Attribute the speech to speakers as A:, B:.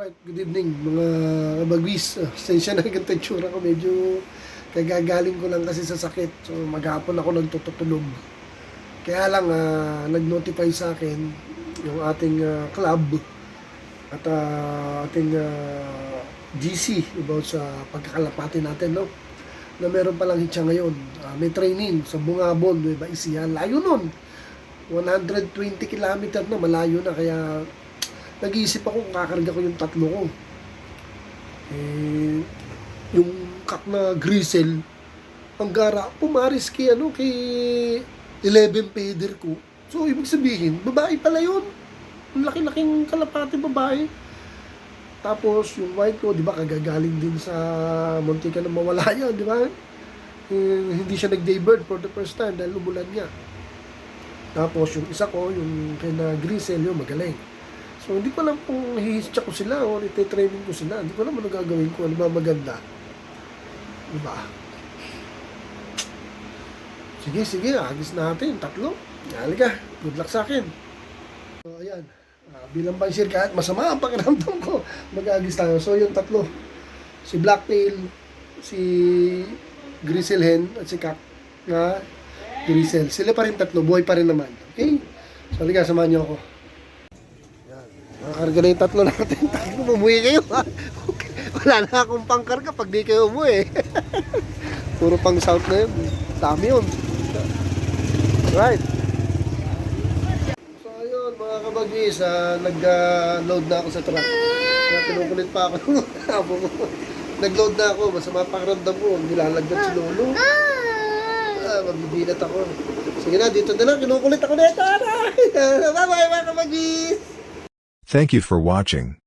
A: Alright, good evening mga kabagwis. Sensya na ganito yung tsura ko. Medyo kagagaling ko lang kasi sa sakit. So maghapon ako nagtutulog. Kaya lang nag-notify sa akin yung ating club at ating GC about sa pagkakalapati natin, no? Na meron palang hitsa ngayon. May training sa Bungabon, Nueva Ecija. Layo nun. 120 kilometer na, malayo na. Kaya nag-iisip ako kung kakarga ko yung tatlo ko. Yung kak na grisel, ang gara, pumaris kay 11 feather ko. So, ibig sabihin, babae pala yun. Ang laki-laking kalapati babae. Tapos, yung white ko, di ba, kagagaling din sa muntika na mawala yan, di ba? Hindi siya nag-day bird for the first time dahil umulan niya. Tapos, yung isa ko, yung kay na grisel, yung magaling. So, hindi ko alam kung hihischa ko sila o ite-training ko sila. Hindi ko alam ano gagawin ko. Ano ba maganda? Diba? Sige. Agis natin. Tatlo. Halika. Good luck sa akin. So, ayan. Bilang pansir kahit masama ang pakiramdam ko. Mag-agis tayo. So, yung tatlo. Si Blacktail, si Grisel Hen, at si Kak na Grisel. Sila pa rin tatlo. Buhay pa rin naman. Okay? So, halika. Samahan niyo ako. Karga na yung tatlo natin. Umuwi kayo ha. Okay. Wala na akong pangkarga pag di kayo umuwi. Puro pang south na yun. Dami yun. Right. So ayun mga kabagis, nag-load na ako sa truck. Kinukulit pa ako. Nag-load na ako. Masama pakiramdam ko. Nilalagdat si Lolo. Mabibilat ako. Sige na, dito na lang. Kinukulit ako nito. Bye bye mga kabagis.
B: Thank you for watching.